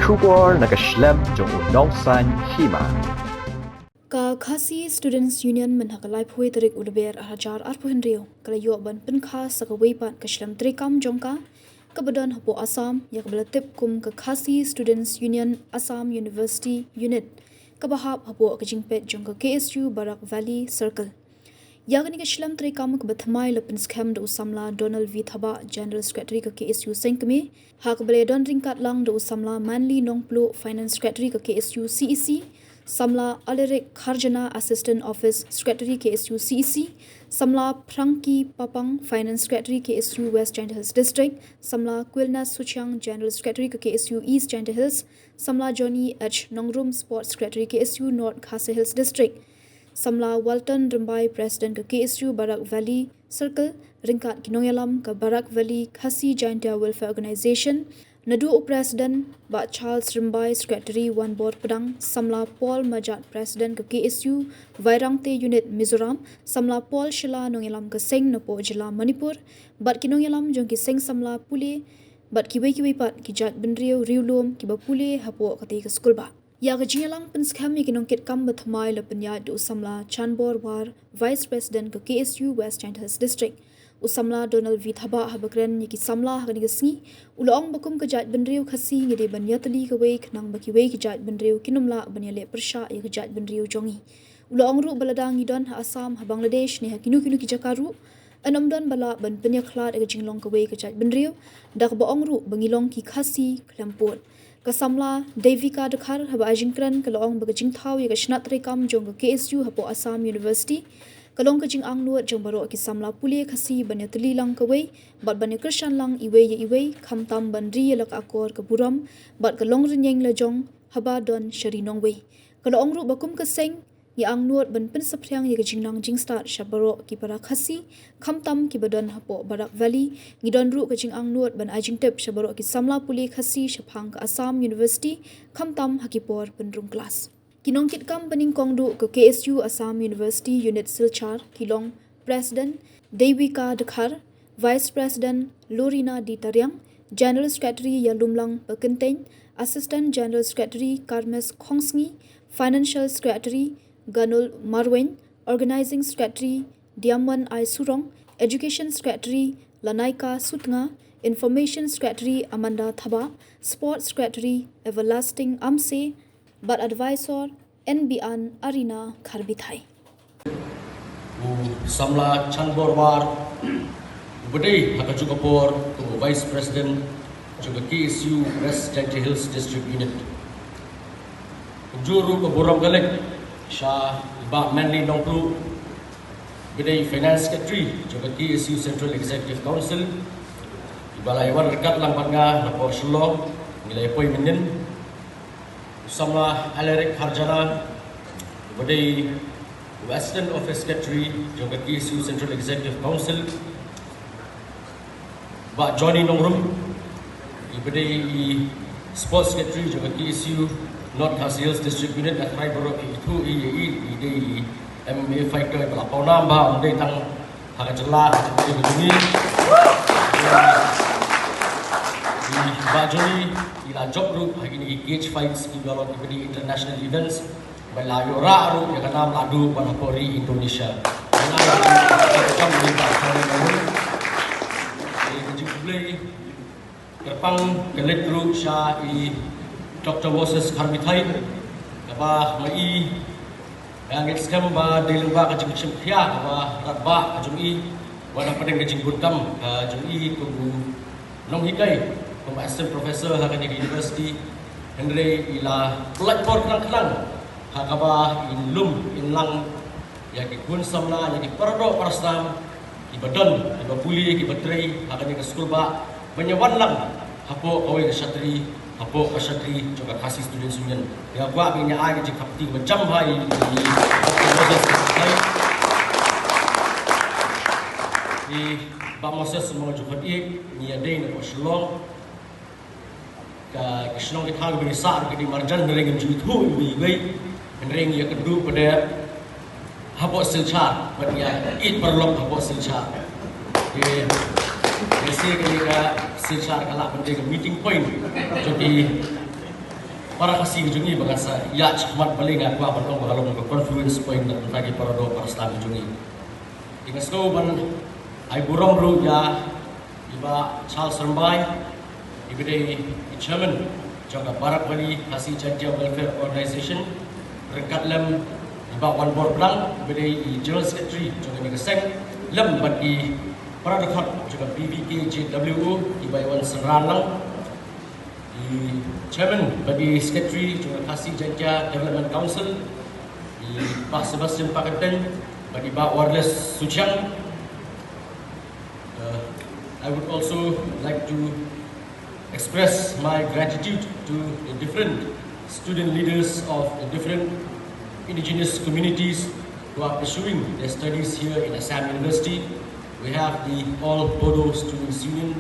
Shubor nakaslem jong unong san Hima. Ka Khasi Students Union menhakalai phui tarik ulber hajar arpuhin rio kala yo ban penkha sakaweipan kaslam trikam jongka kebadan hapo Assam yak belatip kum ka Khasi Students Union Assam University Unit kabahap hapo kajingpet jongka KSU Barak Valley Circle yang ni kaslam trikam kebatmai lepen scam do Samla Donald V Thaba General Secretary ka KSU Sengkme hak bele don ringkat lang do Samla Manly Nongplu Finance Secretary ka KSU CEC Samla Alerik Kharjana Assistant Office Secretary KSU CEC, Samla Prangki Papang Finance Secretary KSU West Giant Hills District, Samla Quilnas Suchang General Secretary KSU East Giant Hills, Samla Johnny H Nongrum Sports Secretary KSU North Khasi Hills District, Samla Walton Rambai President KSU Barak Valley Circle, Ringkat Kinongalam ke Barak Valley Khasi Giant Welfare Organisation, Nadu President Ba Charles Rimbai Secretary One Board Padang, Samla Paul Majat President ke KSU Vairangte Unit Mizoram, Samla Paul Shila Nongilam ke Seng Napo Jila Manipur, Bat Kinongilam jong ki Seng Samla Pule, Bat Kiwei Pat Kijat Benrio Riulum Kiba Pule Hapo Kati ke Skulba. Ya ke jingalang penskam ki nongkit kam bethamai le penyat du Samla Chanbor War Vice President ke KSU West Giant Hills District. Usamla Donald V Thaba habakren yaki Samla hakani gesngi ulong bakum kejat benriu khasi ngide banyatali kawei khnang baki wei kejat benriu kinumla banyale persha ya kejat benriu jongi ulong ru baladang idon ha Assam ha Bangladesh ne hakinu kinu kijakaru anamdon bala ban penyaklat ya jinglong kawei kejat benriu dak baong ru bangilong ki khasi klampot ka Samla Deivica Dkhar haba ajingkran kalong bagajing thau ya kashnat rekam jong KSU hapo Assam University kalong kajing ang nuat jong baro ki Samla Pule khasi banyatli lang kawei bat banya krishan lang iwei ya iwei khamtam bandri lak akor ke buram bat kalong renyeng la jong haba don shari nongwei kalong ru bakum ke seng ya ang nuat ban pen sapryang ya kajing lang jing start shabaro ki para khasi khamtam ki badon hapo Barak Valley ngidon ru kajing ang nuat ban ajing tep shabaro ki Samla Pule khasi shaphang ka Assam University khamtam hakipor penrung kelas Kinongkit kam Nyngkong du ke KSU Assam University Unit Silchar Kilong President Deivica Dkhar Vice President Lorina D Taryang General Secretary Yalumlang Pekenteng Assistant General Secretary Karmes Khongsngi Financial Secretary Ganul Marwen Organizing Secretary Diamwan I Surong Education Secretary Lanaika Sutnga Information Secretary Amanda Thaba Sports Secretary Everlasting Amse But Advisor NBN Arina Kharbithai. Samla Chanbor War Budai Hakachukapur Vice President juga KSU West Giant Hills District Unit. Juru ke Boram Galek Shah Iba Manly Nongplu Budai Finance Secretary juga KSU Central Executive Council Ibalai Wan Rekat Lang Panga Napor Shelo Nilai Poi Minin Samla Alerik Kharjana Badai Western Office Secretary juga KSU Central Executive Council Ba Johnny Nongrum Badai Sports Secretary juga KSU North Khasi Hills District Unit Dkhar Baro itu ide MMA fighter pelapau nambah undai tang hakajelah begini Ba Johnny ila job group hari ni engage fights di dalam international events balayo ra ru ya kana ladu Polri Indonesia ana jam ni ba ni play terpang kelet group sha i Dr. Moses Kharbithai ba mai yang scam ba dilung ba kajing sim khia ba ratba kajung wana padeng kajing butam kajung tu nong hikai Assistant Professor hakani University Henry ila pelakor kenang-kenang hakaba inlum inlang ya ki kun Samla ya ki pardo parastam ki badon ki bapuli ki batri hakani ke school ba banyawan lang hapo awai ke satri hapo ke satri juga Khasi Students Union ya gua binya ai ki kapti macam hai di ba Moses semua juga ni ada ni ko Shalom ka kisnong ithang berisar ke di marjan dereng jutu iwi dereng ya kedu pada hapo silchar pada it perlok hapo silchar ke besi ke silchar kala pada meeting point jadi para kasih jungi bangsa ya cakmat paling aku apa tong balong ke confluence point na tagi para do para Islam jungi. Ingas ko ban ay burong bro ya iba Charles Rambai iba day chairman jaga barak bali kasih janji welfare organization rekat lem iba one board lang iba day general secretary jaga ni keseng lem bagi para dekat jaga BBK JWO iba wan seran lang di chairman bagi secretary juga kasih janja development council di Pak Sebastian Pakatan bagi Pak Wireless Suchang. I would also like to express my gratitude to the different student leaders of the different indigenous communities who are pursuing their studies here in Assam University. We have the All Bodo Students Union.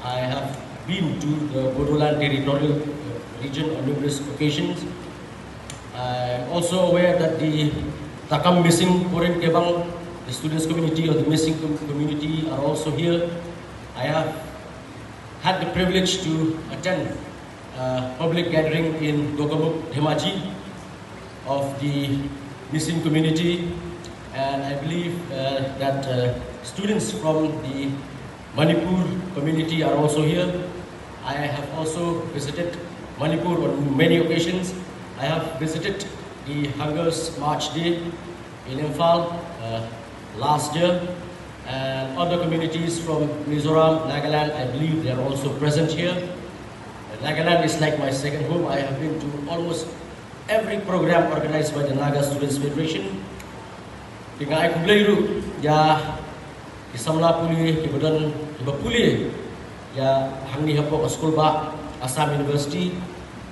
I have been to the Bodoland territorial region on numerous occasions. I'm also aware that the Takam Missing Koren Kebang, the students community or the missing community are also here. I have had the privilege to attend a public gathering in Dogamuk, Dhemaji of the missing community, and I believe that students from the Manipur community are also here. I have also visited Manipur on many occasions. I have visited the Hunger's March Day in Imphal last year, and other communities from Mizoram, Nagaland, I believe they are also present here. Nagaland is like my second home. I have been to almost every program organized by the Naga Students Federation. Dengan aku belajar ya di Samla pulih, di Badan iba pulih ya hangni hapo ke school ba Assam University.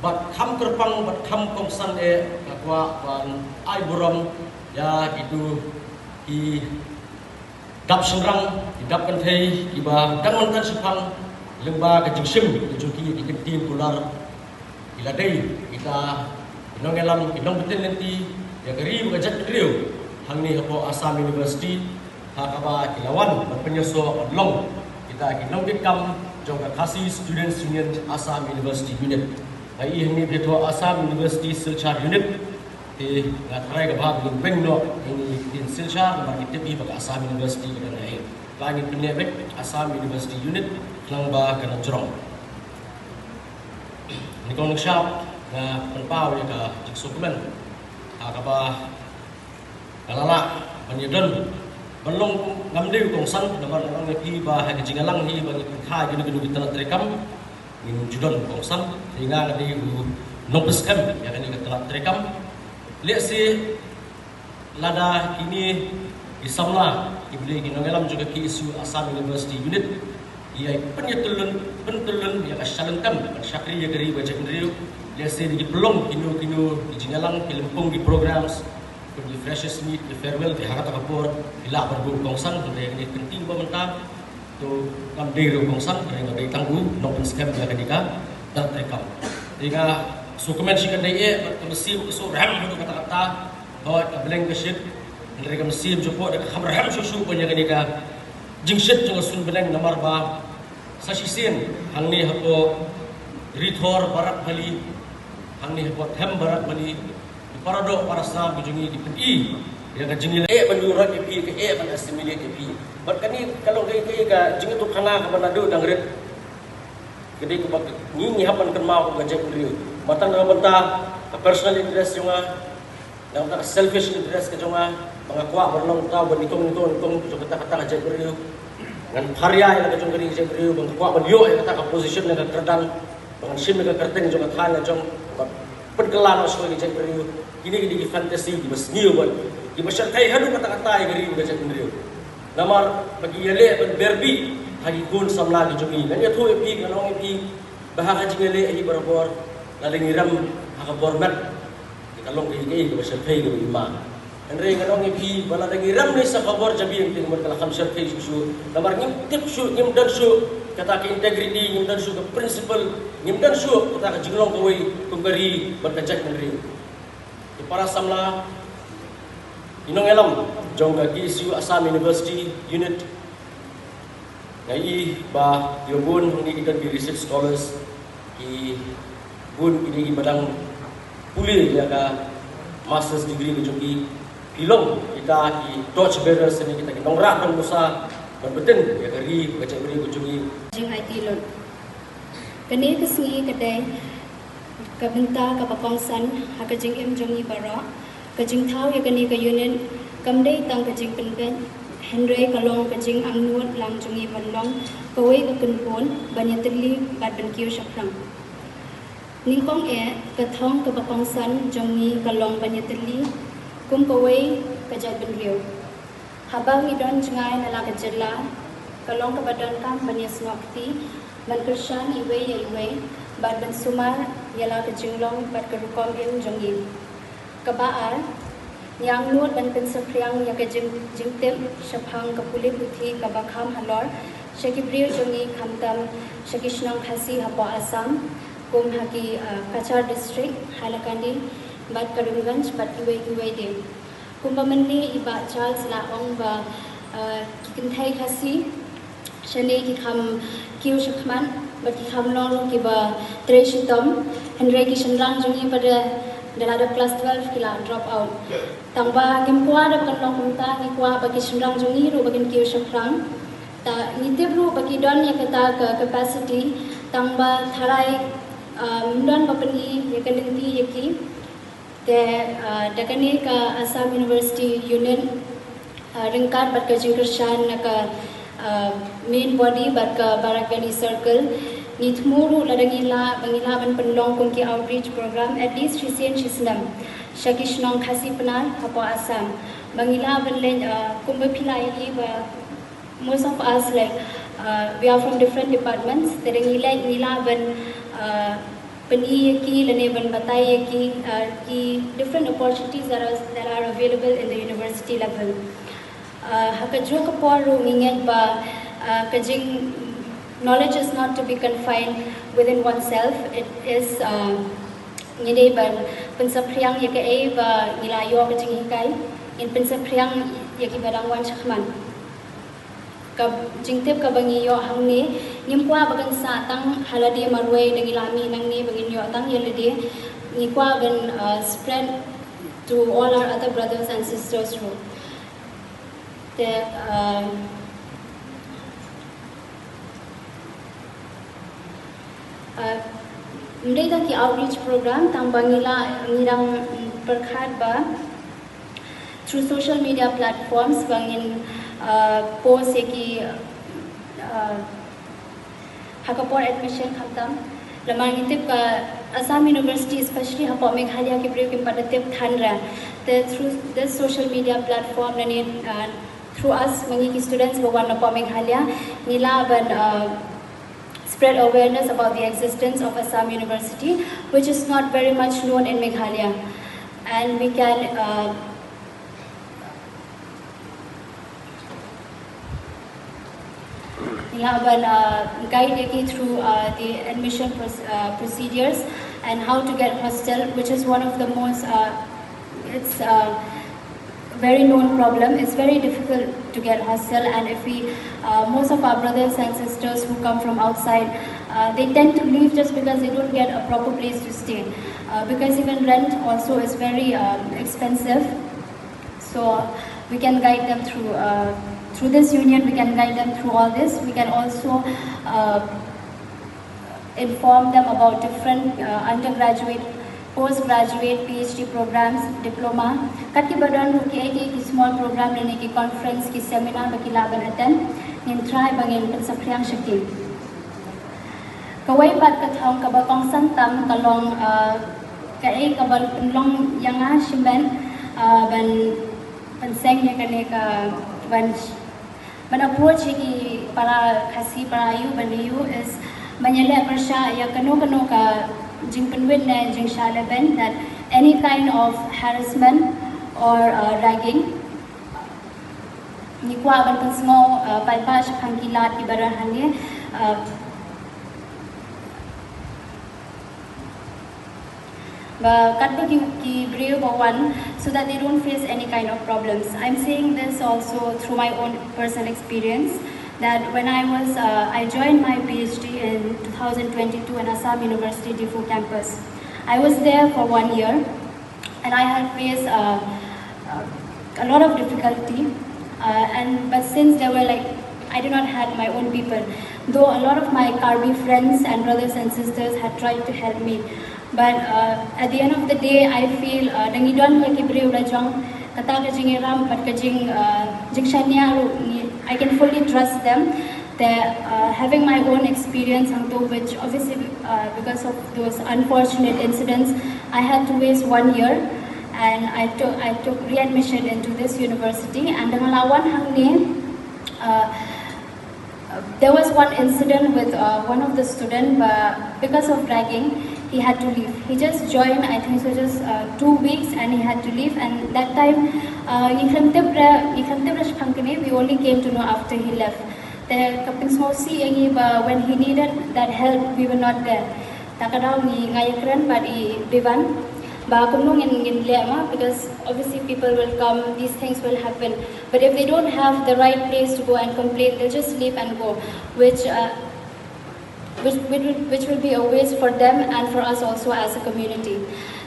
Bat kam kerpang bat kam kongsan akwa ban ai buram ya itu i dap senrang i dap kanthei iba dang mantan sipang lemba ke jingsim juki di kentin pular iladai kita inong elam inong betin nanti ya geri ngajak riu hangni hapo Assam University hakaba kilawan berpenyeso adlong kita kinong dikam jongga kasih Students Union Assam University Unit. Ai hangni beto Assam University Silchar Unit te ngatrai ga bab lung bengno ini tin Silchar bagi tepi bagi Assam University dan ai lagi penebek Assam University Unit lang ba kana jrong. Ni kong shop na penpau ya ka jiksukumen hakaba kalala panyedon belum ngambil kongsan dalam orang lagi bah hanya jingalang ni bagi khai gini gini kita terekam ini judon kongsan sehingga nanti nopeskan ya kan kita telah terekam lihat si lada ini di Samla ibli gini ngalam juga ki isu Assam University Unit ia pentulun ya kasalantam syakri ya geri baca kendriu lihat si di pelong kinu di jingalang di lempung di programs di freshest meet, di farewell, di harap kapur, ila berguru kongsan, dari ini penting pemerintah, tu kam diri kongsan, dari nggak tangguh, nopen scam dia kedika dan terekam. Jika sukumen sih kedai mesin kesuk ram itu kata-kata bahwa beleng kesit, dari mesin jumpa dari kamar ram susu punya kedika, jingsit juga sun beleng nomor bah, sasisin, hangni hapo rithor barat bali, hangni hapo hem barat bali. Para dok para Islam kejungi di PI dia kan jengi menurut PI ke ban assimilate PI bat kani kalau kai ka jengi tu kana ka banado dang red gede ko ni hapan kan mau ka jek riu matan na banta personal interest junga nang ka selfish interest ka junga mangakwa berlong tau ban itong jo kata-kata ka jek riu ngan karya yang ka jung jek riu mangakwa ban yo kata ka position na ka kerdang bangan sim ka kerteng junga thana jong pergelan asal di jek riu ini di fantasi di basniu ban di masyarakat hadu kata-kata yang geri baca kendriu namar bagi yale ban berbi hagi gun samla di jungi dan ya thu epi ngalong epi bahaka jingale ai barabor laling iram haka bormat di kalong di masyarakat di ima andre ngalong epi bala lagi iram ni sa kabor jabi yang ting merkala kham syarkai susu namar ngintip su ngimdan su kata ke integrity ngimdan su ke principle ngimdan su kata ke jinglong kawai kumberi berkajak kendriu para Samla inong elam jong kaki isu Assam University Unit ngai ba yobun ni kita di research scholars ki pun ini badang pulih ya ka master's degree kejoki pilong kita i Dutch barriers ni kita kitong rakan musa berbeten ya kari kecek beri kejoki jing IT lot kani kesingi kedai kabenta kapapangsan hakajing em jongi bara kajing thau ya kani ka union kamdei tang kajing penkan Henry kalong kajing amnuat lang jongi banlong kawai ka kunpon banyatli bad benkiu shakrang Nyngkong kathong kapapangsan jongi kalong banyatli kum kawai kajat benriu habang idon jengai nala kajela kalong kabadan kam banyasnokti Mankershan iwe ya iwe bad ben sumar yala kejinglong bad kerukom im jongi kebaar yang nuot ban pensapriang ya kejingtem shapang kapuli puthi kabakham halor shakibriu jongi khamtam shakishnong khasi hapo Assam kum haki Kachar district halakandi bad karunganj bad iwe de kumbamenni iba Charles la ong ba kikinthai khasi shane ki kham kiu shakman but ki kham long ki ba treshitom Henry ki shanrang jongi pada dalada class 12 kila drop out tangba kim kwa da kan long kumta ni kwa ba ki shanrang jongi ro bagin kiu shakrang ta nitib ro baki don ya kata capacity tangba tharai don bapani ya kalinti yaki te dakani ka Assam University Union ringkat bat ka jingkershan ka main body bat ka Barakani circle nithmuru ladangila bangila ban penlong kum ki outreach program at least Shisien Shisnam Shakishnong khasi penal hapo Assam bangila ban len kum philai li ba most of us like we are from different departments terengila nila ban pani ki lane ban batai ki different opportunities that are available in the university level hakajro kapor ro nginget ba kajing knowledge is not to be confined within oneself it is ngide ban pensapriang ya ke ba nilayo kajing hikai in pensapriang ya ki barang wan chakman ka jingtep ka bangi yo hangni nimpwa bagan sa tang haladi marway dangilami nangni bagin yo tang yelede nikwa ban spread to all our other brothers and sisters too the mereka ki outreach program tang bangila ngirang perkhat ba through social media platforms bangin post ki hakapor admission khatam lamang itip ka Assam University especially hapo Meghalaya ki break pada tip thanra through this social media platform and through us mangi ki students bawan hapo Meghalaya nila ban spread awareness about the existence of Assam University which is not very much known in Meghalaya and we can guide Eki through the admission procedures and how to get hostel, which is one of the most, it's very known problem. It's very difficult to get hostel, and if we, most of our brothers and sisters who come from outside, they tend to leave just because they don't get a proper place to stay. Because even rent also is very expensive. So we can guide them through this union, we can guide them through all this. We can also inform them about different undergraduate, postgraduate, PhD programs, diploma. Kati badan ruki ki small program lene ki conference ki seminar baki laban attend nin try bangin pensapriang shakti. Kawai bat kathong kabakong santam kalong kai kabal penlong yanga shimben ban penseng ya kane ka ban approach ki para khasi para ayu baniyu is manyale persha ya kano ka jing penwin na jing shalaben that any kind of harassment or ragging ni kwa ban pensmo palpa shangkilat ki barahane Katba ki brave one so that they don't face any kind of problems. I'm saying this also through my own personal experience that when I joined my PhD in 2022 in Assam University Difu campus. I was there for 1 year, and I had faced a lot of difficulty. But since there were I did not have my own people, though a lot of my Karbi friends and brothers and sisters had tried to help me. But at the end of the day, I feel dangidon yakibre urajong kata kajing ram but kajing jingshania I can fully trust them. That having my own experience, which obviously because of those unfortunate incidents, I had to waste 1 year, and I took readmission into this university. And there was one incident with one of the students, but because of bragging, he had to leave. He just joined, I think so just 2 weeks, and he had to leave. And that time, we only came to know after he left. When he needed that help, we were not there. Takadaw ni ngayakran but divan. Because obviously people will come, these things will happen. But if they don't have the right place to go and complain, they'll just leave and go, which will be a waste for them and for us also as a community.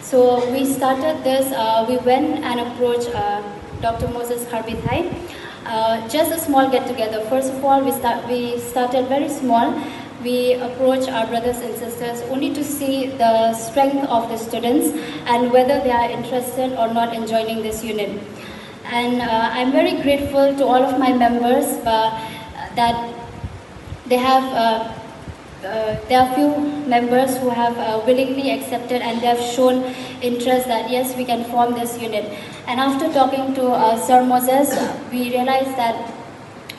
So we started this, we went and approached Dr. Moses Kharbithai. Just a small get-together. First of all, we started very small. We approach our brothers and sisters only to see the strength of the students and whether they are interested or not in joining this unit. And I'm very grateful to all of my members that there are few members who have willingly accepted, and they have shown interest that yes, we can form this unit. And after talking to Sir Moses, we realized that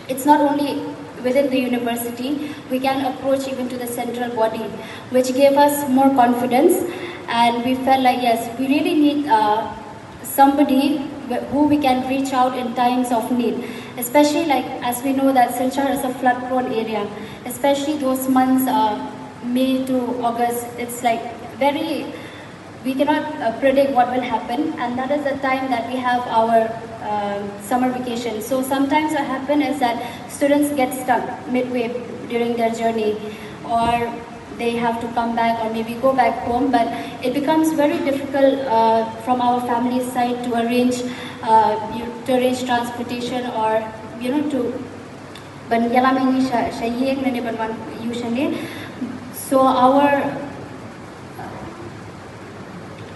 it's not only within the university, we can approach even to the central body, which gave us more confidence. And we felt like, yes, we really need somebody who we can reach out in times of need. Especially as we know that Silchar is a flood-prone area, especially those months, May to August, it's we cannot predict what will happen, and that is the time that we have our summer vacation. So sometimes what happens is that students get stuck midway during their journey, or they have to come back or maybe go back home, but it becomes very difficult from our family side to arrange transportation or to so our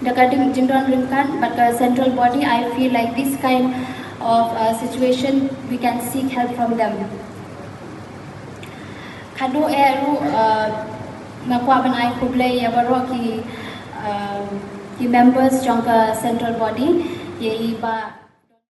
but central body, I feel like this kind of situation we can seek help from them. Kado eru nakuaban ay kublay yabaro ki members jangka central body ye iba